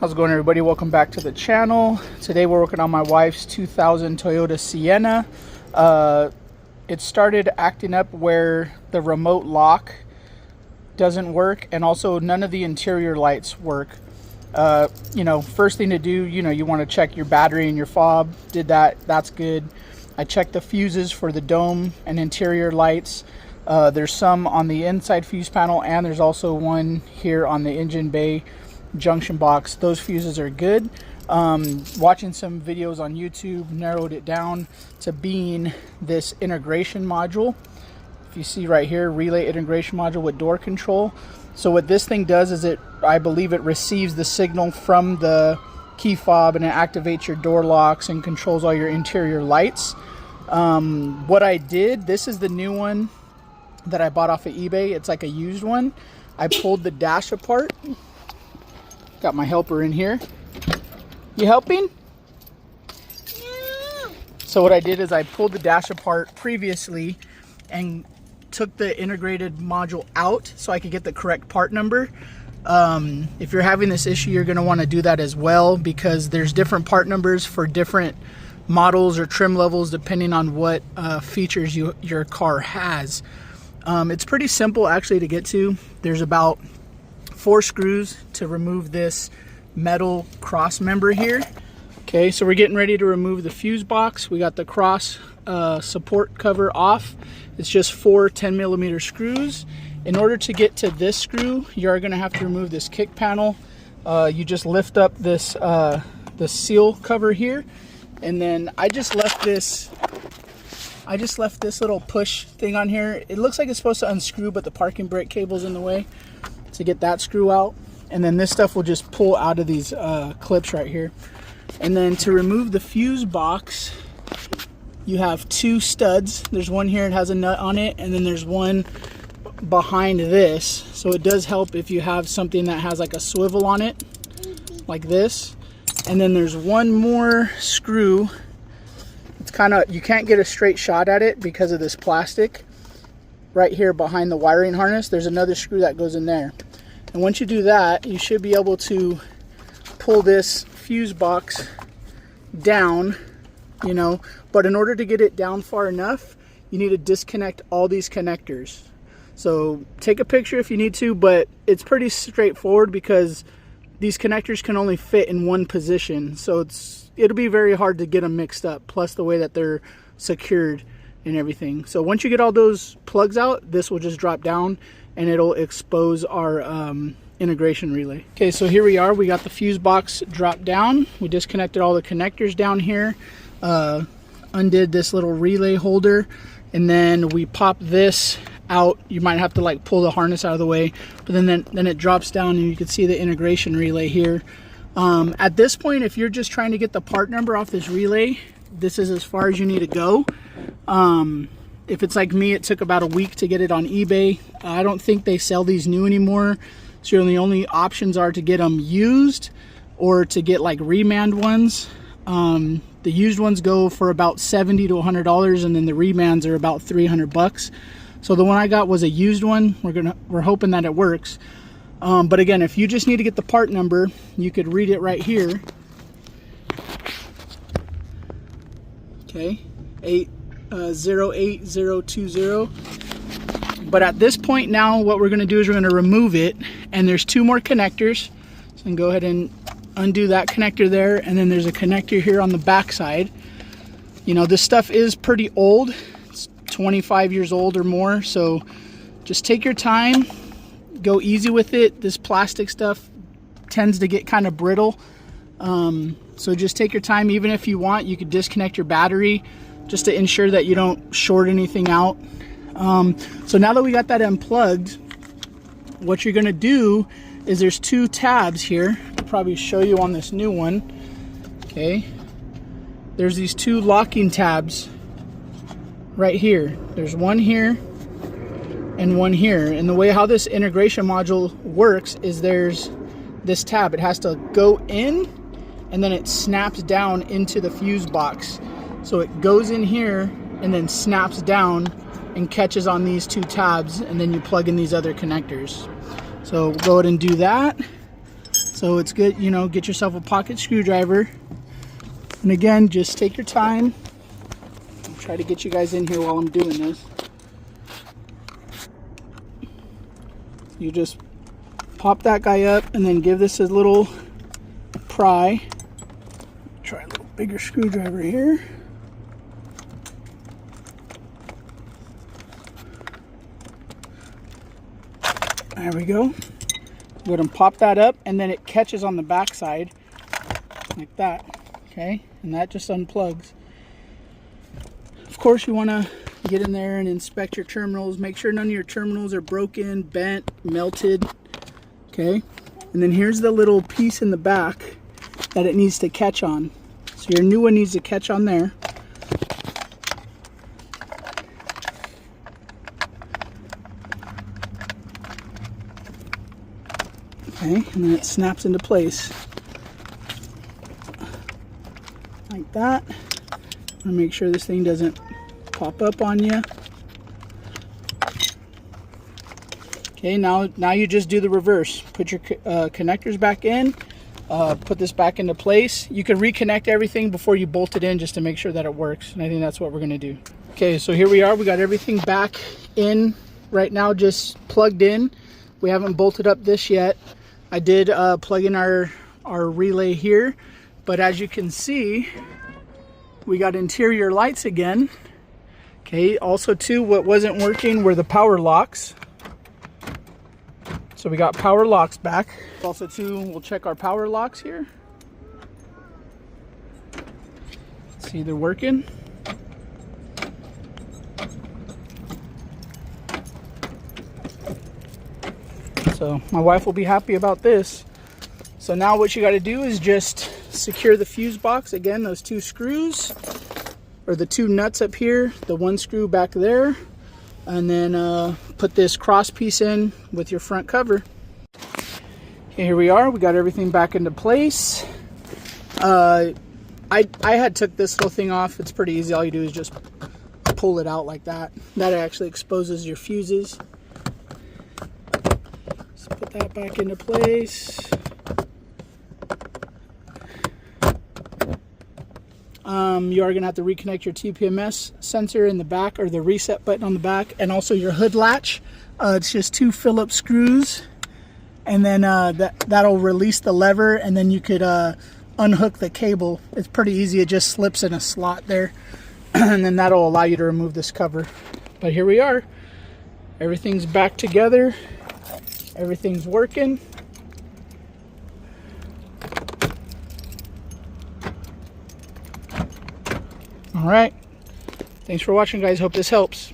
How's it going, everybody? Welcome back to the channel. Today we're working on my wife's 2000 Toyota Sienna. It started acting up where the remote lock doesn't work, and also none of the interior lights work. First thing to do, you want to check your battery and your fob. Did that, that's good. I checked the fuses for the dome and interior lights. There's some on the inside fuse panel, and there's also one here on the engine bay junction box. Those fuses are good. Watching some videos on YouTube narrowed it down to being this integration module. If you see right here, relay integration module with door control. So what this thing does is I believe it receives the signal from the key fob, and it activates your door locks and controls all your interior lights. What I did, this is the new one that I bought off of eBay. It's like a used one. I pulled the dash apart. Got my helper in here. You helping? Yeah. So what I did is I pulled the dash apart previously and took the integrated module out so I could get the correct part number. If you're having this issue, you're going to want to do that as well, because there's different part numbers for different models or trim levels depending on what features your car has. It's pretty simple actually to get to. There's about 4 screws to remove this metal cross member here. Okay, so we're getting ready to remove the fuse box. We got the cross support cover off. It's just 4 10mm screws. In order to get to this screw, you are going to have to remove this kick panel. You just lift up this the seal cover here, and then I just left this little push thing on here. It looks like it's supposed to unscrew, but the parking brake cable's in the way to get that screw out. And then this stuff will just pull out of these clips right here. And then to remove the fuse box, you have 2 studs. There's one here, it has a nut on it, and then there's one behind this. So it does help if you have something that has like a swivel on it, like this. And then there's one more screw. It's kind of, you can't get a straight shot at it because of this plastic. Right here behind the wiring harness, there's another screw that goes in there. And once you do that, you should be able to pull this fuse box down, but in order to get it down far enough, you need to disconnect all these connectors. So take a picture if you need to, but it's pretty straightforward because these connectors can only fit in one position. So it'll be very hard to get them mixed up, plus the way that they're secured and everything. So once you get all those plugs out, this will just drop down and it'll expose our integration relay. Okay, so here we are. We got the fuse box dropped down. We disconnected all the connectors down here, undid this little relay holder, and then we pop this out. You might have to like pull the harness out of the way, but then it drops down and you can see the integration relay here. At this point, if you're just trying to get the part number off this relay, this is as far as you need to go. If it's like me, it took about a week to get it on eBay. I don't think they sell these new anymore. So the only options are to get them used or to get like remand ones. The used ones go for about $70 to $100, and then the remands are about $300. So the one I got was a used one. We're hoping that it works. But again, if you just need to get the part number, you could read it right here. Okay, 08020. But at this point now, what we're going to do is we're going to remove it, and there's 2 more connectors. So I can go ahead and undo that connector there, and then there's a connector here on the back side. This stuff is pretty old. It's 25 years old or more, so just take your time, go easy with it. This plastic stuff tends to get kind of brittle, so just take your time. Even if you want, you could disconnect your battery just to ensure that you don't short anything out. So now that we got that unplugged, what you're going to do is there's 2 tabs here. I'll probably show you on this new one. Okay, there's these 2 locking tabs right here. There's one here and one here. And the way how this integration module works is there's this tab. It has to go in, and then it snaps down into the fuse box. So it goes in here and then snaps down and catches on these 2 tabs, and then you plug in these other connectors. So we'll go ahead and do that. So it's good, you know, get yourself a pocket screwdriver. And again, just take your time. I'll try to get you guys in here while I'm doing this. You just pop that guy up and then give this a little pry. Try a little bigger screwdriver here. There we go. Go ahead and pop that up, and then it catches on the back side like that. Okay, and that just unplugs. Of course, you want to get in there and inspect your terminals. Make sure none of your terminals are broken, bent, melted. Okay, and then here's the little piece in the back that it needs to catch on. So your new one needs to catch on there. Okay, and then it snaps into place like that. I'm gonna make sure this thing doesn't pop up on you. Okay, now you just do the reverse. Put your connectors back in. Put this back into place. You can reconnect everything before you bolt it in just to make sure that it works. And I think that's what we're gonna do. Okay, so here we are. We got everything back in right now, just plugged in. We haven't bolted up this yet. I did plug in our relay here, but as you can see, we got interior lights again. Okay, also too, what wasn't working were the power locks. So we got power locks back. Also too, we'll check our power locks here. See, they're working. So my wife will be happy about this. So now what you got to do is just secure the fuse box. Again, those two screws, or the two nuts up here, the one screw back there, and then put this cross piece in with your front cover. Okay, here we are. We got everything back into place. I had took this little thing off. It's pretty easy. All you do is just pull it out like that. That actually exposes your fuses. Put that back into place. You are going to have to reconnect your TPMS sensor in the back, or the reset button on the back, and also your hood latch. It's just two Phillips screws, and then that'll release the lever, and then you could unhook the cable. It's pretty easy. It just slips in a slot there, and then that'll allow you to remove this cover. But here we are. Everything's back together. Everything's working. All right. Thanks for watching, guys. Hope this helps.